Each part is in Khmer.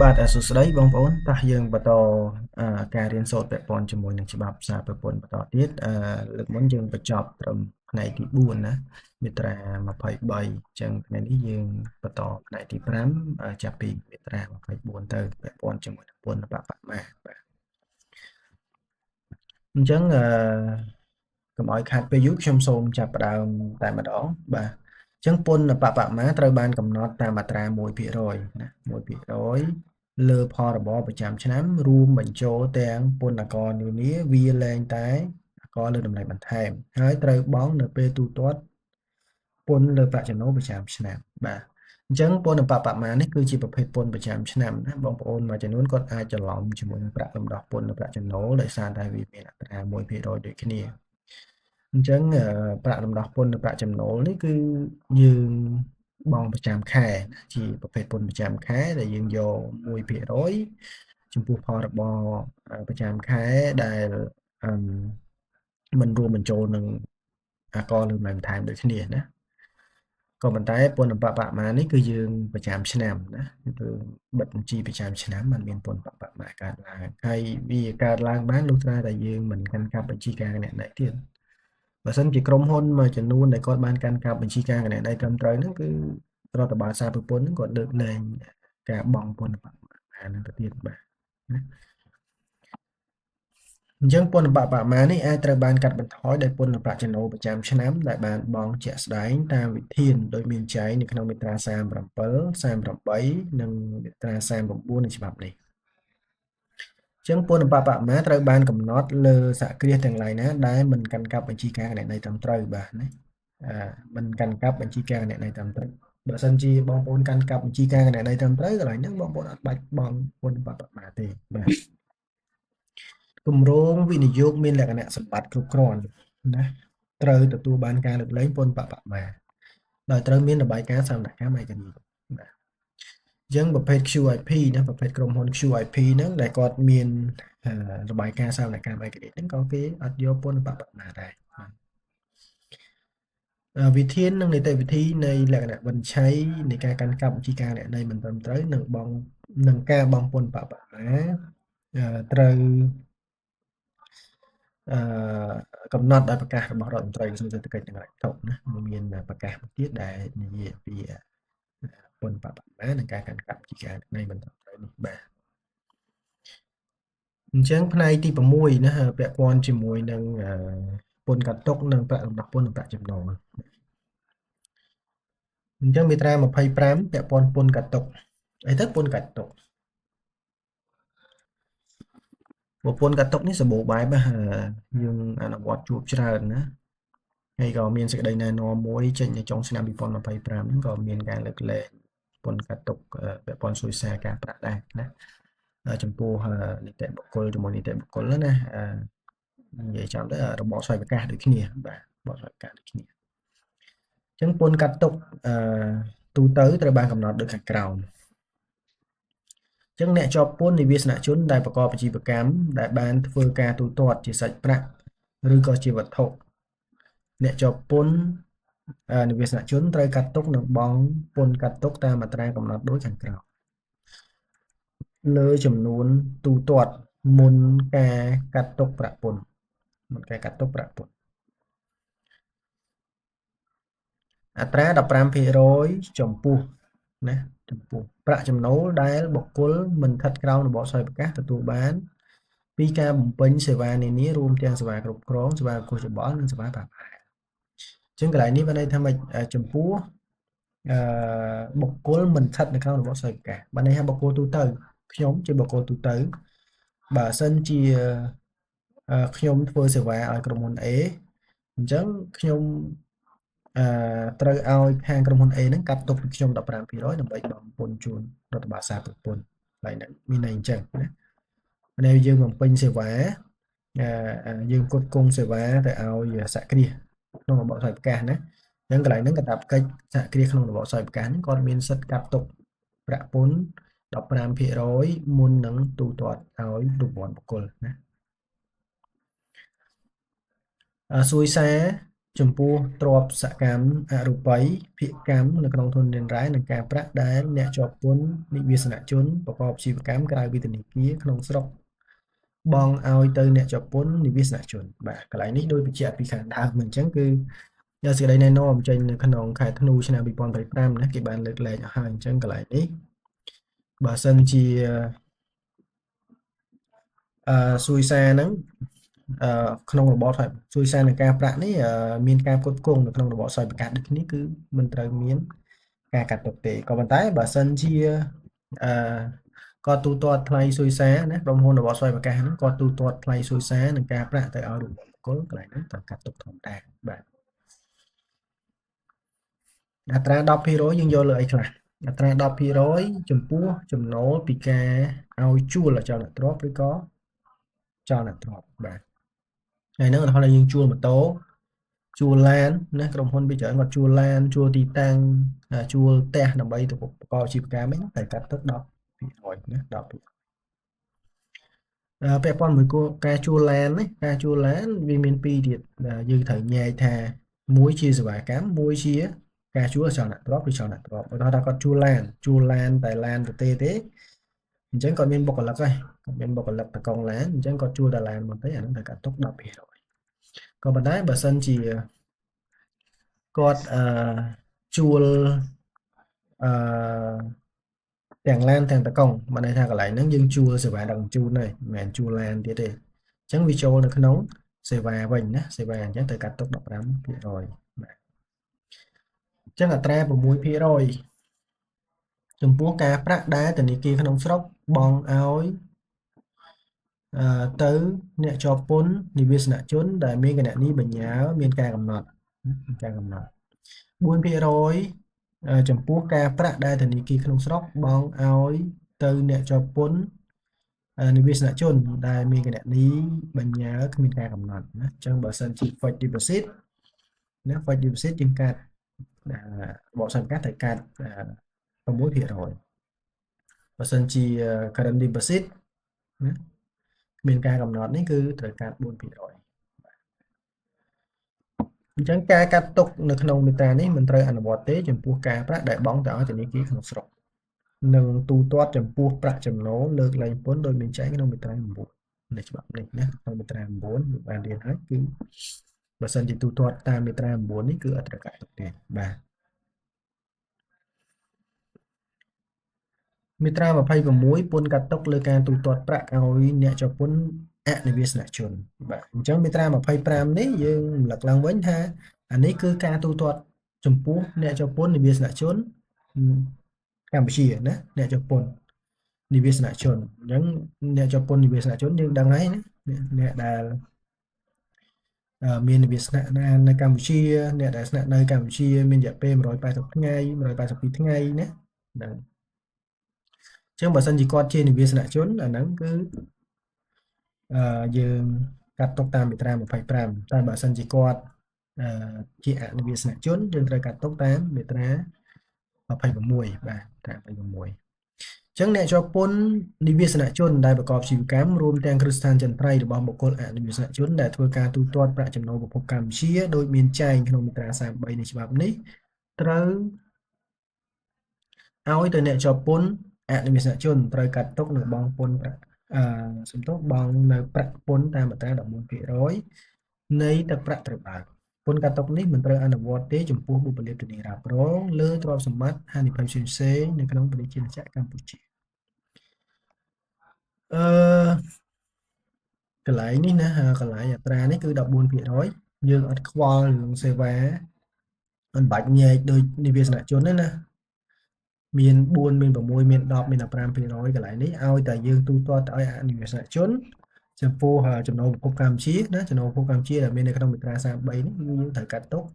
បាទសួស្តីបងប្អូនតោះយើងបន្តការរៀនសូត្រពាក់ព័ន្ធជាមួយនឹងច្បាប់សារពើពន្ធបន្តទៀតលើកមុនយើងបញ្ចប់ត្រឹមផ្នែកទី4ណាមាត្រា23អញ្ចឹងថ្ងៃនេះយើងបន្តផ្នែកទី5ចាប់ពីមាត្រា24ទៅពាក់ព័ន្ធជាមួយនឹងពន្ធបបមាបាទអញ្ចឹងកុំឲ្យខាត់ពេលយូរខ្ញុំសូមចាប់ផ្ដើមតែម្ដងបាទអញ្ចឹងពន្ធបបមាត្រូវបានកំណត់តាមមាត្រា1%ណា1%លើផលរបរប្រចាំឆ្នាំរួមបញ្ចូលទាំងពន្ធអាករនានាវាលែងតែអាករលើតម្លៃបន្ថែមហើយត្រូវបង់នៅពេលទូទាត់ពន្ធលើប្រាក់ចំណូលប្រចាំឆ្នាំបាទអញ្ចឹងពន្ធបបមានេះគឺជាប្រភេទពន្ធប្រចាំឆ្នាំណាបងប្អូនមួយចំនួនគាត់អាចច្រឡំជាមួយនឹងប្រាក់រំដោះពន្ធលើប្រាក់ចំណូលដោយសារតែវាមានអត្រា1%ដូចគ្នាអញ្ចឹងប្រាក់រំដោះពន្ធលើប្រាក់ចំណូលនេះគឺយើងបង់ប្រចាំខែជាប្រភេទពន្ធប្រចាំខែដែលយើងយក1%ចំពោះផលរបរប្រចាំខែដែលមិនរួមបញ្ចូលនឹងអាករលើបន្ថែមដូចគ្នាណាក៏ប៉ុន្តែពន្ធបបមានេះគឺយើងប្រចាំឆ្នាំណាគឺបិទបញ្ជីប្រចាំឆ្នាំมันមានពន្ធបបមាកើតឡើងហើយវាកើតឡើងបានលុះត្រាតែយើងមិនកាន់កាប់បញ្ជីការគណនេយ្យទៀតបើសិនជាក្រុមហ៊ុនមួយចំនួនដែលគាត់បានកាន់កាប់បញ្ជីការគណនេយ្យត្រឹមត្រូវហ្នឹងគឺរដ្ឋបាលសារពើពន្ធហ្នឹងគាត់លើកលែងការបង់ពន្ធបបមាហ្នឹងទៅទៀតបាទណាអញ្ចឹងពន្ធបបមានេះអាចត្រូវបានកាត់បន្ថយដោយពន្ធប្រាក់ចំណូលប្រចាំឆ្នាំដែលបានបង់ជាក់ស្ដែងតាមវិធានដោយមានចែងនៅក្នុងមាត្រា37 38និងមាត្រា39នៃច្បាប់នេះអញ្ចឹងពន្ធបបមាត្រូវបានកំណត់លើសហគ្រាសទាំងឡាយណាដែលមិនកាន់កាប់បញ្ជីការគណនេយ្យត្រឹមត្រូវបាទណាមិនកាន់កាប់បញ្ជីការគណនេយ្យត្រឹមត្រូវបើសិនជាបងប្អូនកាន់កាប់បញ្ជីការគណនេយ្យត្រឹមត្រូវកន្លែងហ្នឹងបងប្អូនអត់បាច់បង់ពន្ធបបមាទេបាទគម្រោងវិនិយោគមានលក្ខណៈសម្បត្តិគ្រប់គ្រាន់ណាត្រូវទទួលបានការលើកលែងពន្ធបបមាដោយត្រូវមានរបាយការណ៍សវនកម្មឯករាជ្យបាទអញ្ចឹងប្រភេទ QIP ណាប្រភេទក្រុមហ៊ុន QIP ហ្នឹងដែលគាត់មានរបាយការណ៍សវនកម្មឯករាជ្យហ្នឹងក៏គេអត់យកពន្ធបបមាដែរវិធាននិងនីតិវិធីនៃលក្ខណៈបញ្ឆ័យនៃការកាន់កាប់បញ្ជីការអ្នកនៃមិនត្រឹមត្រូវនឹងការបង់ពន្ធបបមាត្រូវកំណត់ដោយប្រកាសរបស់រដ្ឋមន្ត្រីក្រសួងសេដ្ឋកិច្ចនិងហិរញ្ញវត្ថុណាមានប្រកាសមួយទៀតដែលនិយាយពីពន្ធបបមានិងការកាន់កាប់បញ្ជីការអ្នកនៃមិនត្រឹមត្រូវនេះបាទអញ្ចឹងផ្នែកទី6ណាពាក់ព័ន្ធជាមួយនឹងពន្ធកាត់ទុកនិងប្រាក់រំដោះពន្ធនិងប្រាក់ចំណូលអញ្ចឹងមាត្រា25ពាក់ព័ន្ធពន្ធកាត់ទុកអីទៅពន្ធកាត់ទុកពន្ធកាត់ទុកនេះសម្បូរបែបយើងអនុវត្តជួបច្រើនណាហើយក៏មានសេចក្តីណែនាំមួយចេញនៅចុងឆ្នាំ2025ហ្នឹងក៏មានការលើកលែងពន្ធកាត់ទុកពាក់ព័ន្ធសុយសារការប្រាក់ដែរណាចំពោះនីតិបុគ្គលជាមួយនីតិបុគ្គលណានិយាយចាំទៅរបបស្វ័យប្រកាសដូចគ្នាបាទរបបស្វ័យប្រកាសដូចគ្នាអញ្ចឹងពន្ធកាត់ទុកទូទៅត្រូវបានកំណត់ដូចខាងក្រោមអញ្ចឹងអ្នកជាប់ពន្ធនិវាសនជនដែលប្រកបអាជីវកម្មដែលបានធ្វើការទូទាត់ជាសាច់ប្រាក់ឬក៏ជាវត្ថុអ្នកជាប់ពន្ធនិវាសនជនត្រូវកាត់ទុកនិងបង់ពន្ធកាត់ទុកតាមមាត្រាកំណត់ដូចខាងក្រោមលើចំនួនទូទាត់មុនការកាត់ទុកប្រាក់ពន្ធមុនការកាត់ទុកប្រាក់ពន្ធអត្រា15%ចំពោះណាចំពោះប្រាក់ចំណូលដែលបុគ្គលមិនស្ថិតក្រោមរបបស្វ័យប្រកាសទទួលបានពីការបំពេញសេវានានារួមទាំងសេវាគ្រប់គ្រងសេវាកុសច្បល់និងសេវាប្រហែលអញ្ចឹងកន្លែងនេះបានន័យថាម៉េចចំពោះបុគ្គលមិនស្ថិតនៅក្នុងរបបស្វ័យប្រកាសបានន័យថាបុគ្គលទូទៅខ្ញុំជាបុគ្គលទូទៅបើសិនជាខ្ញុំធ្វើសេវាឲ្យក្រុមហ៊ុន A អញ្ចឹងខ្ញុំត្រូវឲ្យខាងក្រុមហ៊ុន A ហ្នឹងកាត់ទុកពីខ្ញុំ15%ដើម្បីបង់ពន្ធជូនរដ្ឋបាលសារពើពន្ធកន្លែងហ្នឹងមានន័យអញ្ចឹងណាnếu យើងបំពេញសេវាយើងផ្គត់ផ្គង់សេវាទៅឲ្យសហគ្រាសក្នុងរបបស្វ័យប្រកាសណាអញ្ចឹងកន្លែងហ្នឹងកាតព្វកិច្ចសហគ្រាសក្នុងរបបស្វ័យប្រកាសហ្នឹងគាត់មានសិទ្ធិកាត់ទុកប្រាក់ពន្ធ15%មុននឹងទូទាត់ឲ្យរូបវ័ន្តបុគ្គលណាសួយសារ ចំពោះទ្រព្យសកម្មអរូបីភាគកម្មនៅក្នុងធនធានរ៉ែនិងការប្រាក់ដែលអ្នកជាប់ពន្ធនិវាសនជនប្រកបអាជីវកម្មក្រៅវិធានការក្នុងស្រុកបង់ឲ្យទៅអ្នកជាប់ពន្ធនិវាសនជនបាទកន្លែងនេះដូចបញ្ជាក់ពីខាងដើមអញ្ចឹងគឺសេចក្តីណែនាំចេញនៅក្នុងខែធ្នូឆ្នាំ2025ណាគេបានលើកលែងឲ្យហើយអញ្ចឹងកន្លែងនេះបើសិនជាសួយសារហ្នឹងក្នុងរបបសួយសារនឹងការប្រាក់នេះមានការផ្គត់ផ្គង់នៅក្នុងរបបស្វ័យប្រកាសដូចគ្នាគឺមិនត្រូវមានការកាត់ទុកទេក៏ប៉ុន្តែបើសិនជាគាត់ទូទាត់ថ្លៃសួយសារណាក្រុមហ៊ុនរបស់ស្វ័យប្រកាសហ្នឹងគាត់ទូទាត់ថ្លៃសួយសារនិងការប្រាក់ទៅឲ្យរូបបុគ្គលកន្លែងហ្នឹងត្រូវកាត់ទុកធម្មតាបាទអត្រា 10% យើងយកលើអីខ្លះអត្រា 10% ចំពោះចំណូលពីការឲ្យជួលអចលនទ្រព្យឬក៏ចលនទ្រព្យបាទហើយហ្នឹងឧទាហរណ៍យើងជួលម៉ូតូជួលឡានណាក្រុមហ៊ុនពីច្រើនគាត់ជួលឡានជួលទីតាំងជួលផ្ទះដើម្បីទៅប្រកបអាជីវកម្មហ្នឹងតែកាត់ទុក10%ណា10%ពាក់ព័ន្ធមួយការជួលឡានណាការជួលឡានវាមានពីរទៀតយើងត្រូវញែកថាមួយជាសេវាកម្មមួយជាការជួលចលនាទ្រព្យឬចលនាទ្រព្យឧទាហរណ៍ថាគាត់ជួលឡានតែឡានទទេអញ្ចឹងគាត់មានបុគ្គលិកហើយគាត់មានបុគ្គលិកតកង់ឡានអញ្ចឹងគាត់ជួលតែឡានមកទេអាហ្នឹងត្រូវកាត់ទុក10%ក៏ប៉ុន្តែបើសិនជាគាត់ជួលអឺទាំងឡានទាំងតកង់បានន័យថាកន្លែងហ្នឹងយើងជួលសេវាដឹកជញ្ជូនហើយមិនមែនជួលឡានទៀតទេអញ្ចឹងវាចូលនៅក្នុងសេវាវិញណាសេវាអញ្ចឹងត្រូវកាត់ទុក15%បាទអញ្ចឹងអត្រា6%ចំពោះការប្រាក់ដែលធនាគារក្នុងស្រុកបង់ឲ្យទៅអ្នកជាប់ពន្ធនិវាសនជនដែលមានគណនីបញ្ញើមានការកំណត់4%ចំពោះការប្រាក់ដែលធនាគារក្នុងស្រុកបង់ឲ្យទៅអ្នកជាប់ពន្ធនិវាសនជនដែលមានគណនីបញ្ញើគ្មានការកំណត់ណាអញ្ចឹងបើសិនជា fixed deposit ណា fixed deposit យើងកាត់បកសំកាត់ត្រូវកាត់6%បើសិនជា current deposit ណាមានការកំណត់នេះគឺត្រូវកាត់4%អញ្ចឹងការកាត់ទុកនៅក្នុងមាត្រានេះមិនត្រូវអនុវត្តទេចំពោះការប្រាក់ដែលបង់ទៅឲ្យធនាគារក្នុងស្រុកនិងទូទាត់ចំពោះប្រាក់ចំណូលលើកលែងពន្ធដោយមានចែងក្នុងមាត្រា9នៃច្បាប់នេះណាក្នុងមាត្រា9បានរៀនហើយគឺបើសិនជាទូទាត់តាមមាត្រា9នេះគឺអត់ត្រូវកាត់ទុកទេបាទមាត្រា26ពន្ធកាត់ទុកលើការទូទាត់ប្រាក់ឲ្យអ្នកជាប់ពន្ធអនិវាសនជនបាទអញ្ចឹងមាត្រា25នេះយើងរំលឹកឡើងវិញថាអានេះគឺការទូទាត់ចំពោះអ្នកជាប់ពន្ធនិវាសនជនកម្ពុជាណាអ្នកជាប់ពន្ធនិវាសនជនអញ្ចឹងអ្នកជាប់ពន្ធនិវាសនជនយើងដឹងហើយណាអ្នកដែលមាននិវាសនៈនៅកម្ពុជាអ្នកដែលស្នាក់នៅកម្ពុជាមានរយៈពេល180ថ្ងៃ182ថ្ងៃណាហ្នឹងអញ្ចឹងបើសិនជាគាត់ជានិវាសនជនអាហ្នឹងគឺយើងកាត់ទុកតាមមាត្រា25តែបើសិនជាគាត់ជាអនិវាសនជនយើងត្រូវកាត់ទុកតាមមាត្រា26បាទតាម26ចឹងអ្នកជាប់ពន្ធនិវាសនជនដែលប្រកបអាជីវកម្មរួមទាំងគ្រឹះស្ថានចន្ទ្រៃរបស់បុគ្គលអនិវាសនជនដែលធ្វើការទូទាត់ប្រាក់ចំណូលប្រភពកម្ពុជាដោយមានចែងក្នុងមាត្រា33នៃច្បាប់នេះត្រូវឲ្យទៅអ្នកជាប់ពន្ធអនិវាសនជនត្រូវកាត់ទុកនៅបង់ពន្ធប្រាក់សំទោសបង់នៅប្រាក់ពន្ធតាមមាត្រា14%នៃទឹកប្រាក់ត្រូវបើកពន្ធកាត់ទុកនេះមិនត្រូវអនុវត្តទេចំពោះបុព្វលាភធានារ៉ាប់រងលើទ្រព្យសម្បត្តិហានិភ័យផ្សេងៗនៅក្នុងប្រជាជាតិកម្ពុជាកន្លែងនេះណាកន្លែងអត្រានេះគឺ14%យើងអត់ខ្វល់រឿងសេវាមិនបាច់ញែកដូចនិវាសនជនទេណាមាន4មាន6មាន10មាន15%កន្លែងនេះឲ្យតែយើងទូទាត់ឲ្យអនិវាសនជនចំពោះចំណូលប្រភពកម្ពុជាណាចំណូលប្រភពកម្ពុជាដែលមាននៅក្នុងមាត្រា33នេះយើងត្រូវកាត់ទុក14%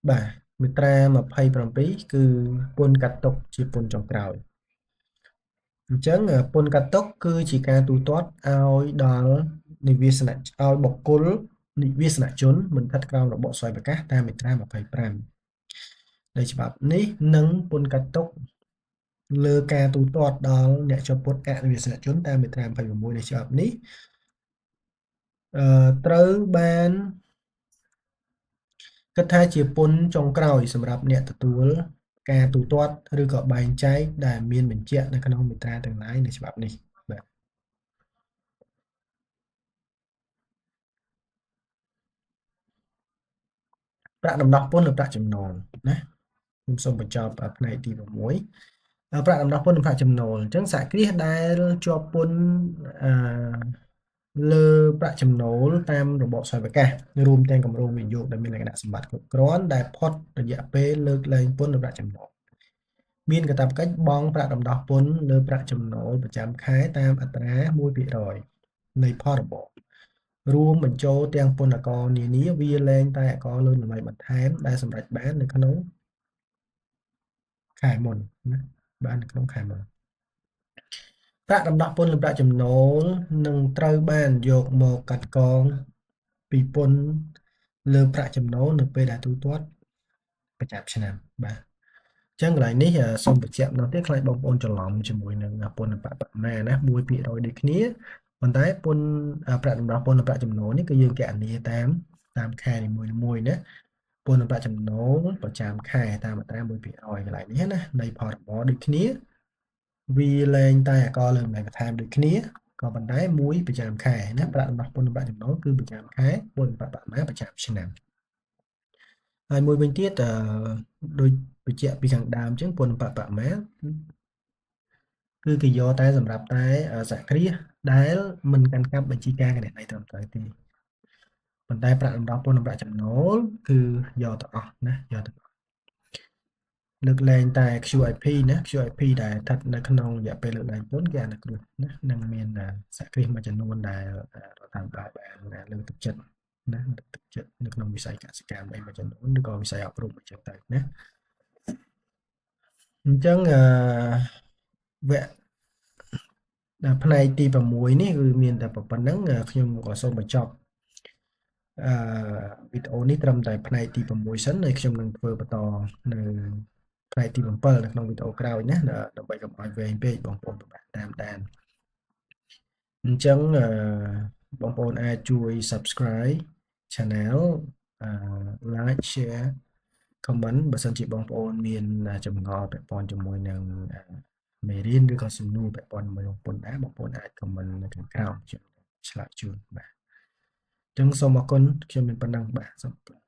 បាទមាត្រា27គឺពន្ធកាត់ទុកជាពន្ធចុងក្រោយអញ្ចឹងពន្ធកាត់ទុកគឺជាការទូទាត់ឲ្យដល់និវាសនៈឲ្យបុគ្គលនិវាសនជនមិនស្ថិតក្រោមរបបស្វ័យប្រកាសតាមមាត្រា25នៃច្បាប់នេះនិងពន្ធកាត់ទុកលើការទូទាត់ដល់អ្នកជាប់ពន្ធអនិវាសនជនតាមមាត្រា26នៃច្បាប់នេះ ត្រូវបានគិតថាជាពន្ធចុងក្រោយសម្រាប់អ្នកទទួលការទូទាត់ឬក៏បែងចែកដែលមានបញ្ជាក់នៅក្នុងមាត្រាទាំងឡាយនៃច្បាប់នេះបាទប្រាក់ដំណោះពន្ធឬប្រាក់ចំណូលណាខ្ញុំសូមបញ្ចប់ផ្នែកទី6ប្រាក់ដំណោះពន្ធនិងប្រាក់ចំណូលអញ្ចឹងសហគ្រាសដែលជាប់ពន្ធអឺលើប្រាក់ចំណូលតាមរបបស្វ័យប្រកាសរួមទាំងគម្រោងវិនិយោគដែលមានលក្ខណៈសម្បត្តិគ្រប់គ្រាន់ដែលផុតរយៈពេលលើកលែងពន្ធនិងប្រាក់ចំណូលមានកាតព្វកិច្ចបង់ប្រាក់រំដោះពន្ធលើប្រាក់ចំណូលប្រចាំខែតាមអត្រា1%នៃផរបរួមបញ្ចូលទាំងពន្ធករនានាវាលែងតែអករលើតម្លៃបន្ថែមដែលសម្រេចបាននៅក្នុងខែមុនណាបាននៅក្នុងខែមុនប្រាក់រំដោះពន្ធលើប្រាក់ចំណូលនឹងត្រូវបានយកមកកាត់កងពីពន្ធលើប្រាក់ចំណូលនៅពេលដែលទូទាត់ប្រចាំឆ្នាំបាទអញ្ចឹងកន្លែងនេះសូមបញ្ជាក់ម្ដងទៀតខ្លាចបងប្អូនច្រឡំជាមួយនឹងពន្ធបមាណា1%ដូចគ្នាប៉ុន្តែពន្ធប្រាក់រំដោះពន្ធលើប្រាក់ចំណូលនេះគឺយើងគណនាតាមខែនីមួយៗណាពន្ធប្រាក់ចំណូលប្រចាំខែតាមអត្រា1%កន្លែងនេះណានៃផរបដូចគ្នាវាលែងតែអករលើតម្លៃបន្ថែមដូចគ្នាក៏ប៉ុន្តែមួយប្រចាំខែណាប្រាក់របស់ពន្ធប្រាក់ចំណូលគឺប្រចាំខែពន្ធប្រាក់បមាប្រចាំឆ្នាំហើយមួយវិញទៀតដូចបញ្ជាក់ពីខាងដើមអញ្ចឹងពន្ធប្រាក់បមាគឺគេយកតែសម្រាប់តែសហគ្រាសដែលមិនកាន់កាប់បញ្ជីការគណនេយ្យត្រឹមត្រូវទេប៉ុន្តែប្រាក់រំដោះពន្ធប្រាក់ចំណូលគឺយកទៅអស់ណាយកទៅលើកលែងតែ QIP ណា QIP ដែលស្ថិតនៅក្នុងរយៈពេលលើកលែងពន្ធគេអនុគ្រោះណានឹងមានសហគ្រាសមួយចំនួនដែលរដ្ឋាភិបាលបានលើកទឹកចិត្តណាលើកទឹកចិត្តនៅក្នុងវិស័យកសិកម្មអីមួយចំនួនឬក៏វិស័យអប់រំអញ្ចឹងទៅណាអញ្ចឹងវគ្គផ្នែកទី6នេះគឺមានតែប៉ុណ្្នឹងខ្ញុំក៏សូមបញ្ចប់វីដេអូនេះត្រឹមតែផ្នែកទី6សិនហើយខ្ញុំនឹងធ្វើបន្តនៅផ្នែកទី7នៅក្នុងវីដេអូក្រោយណាដើម្បីកុំឲ្យវែងពេកបងប្អូនពិបាកតាមដានអញ្ចឹងបងប្អូនអាចជួយ Subscribe Channel Like Share Comment បើសិនជាបងប្អូនមានចម្ងល់ពាក់ព័ន្ធជាមួយនឹងមេរៀនឬក៏សំណួរពាក់ព័ន្ធជាមួយនឹងពន្ធដែរបងប្អូនអាច Comment នៅខាងក្រោមខ្ញុំឆ្លើយជូនបាទអញ្ចឹងសូមអរគុណខ្ញុំមានប៉ុណ្ណឹងបាទសូមអរគុណ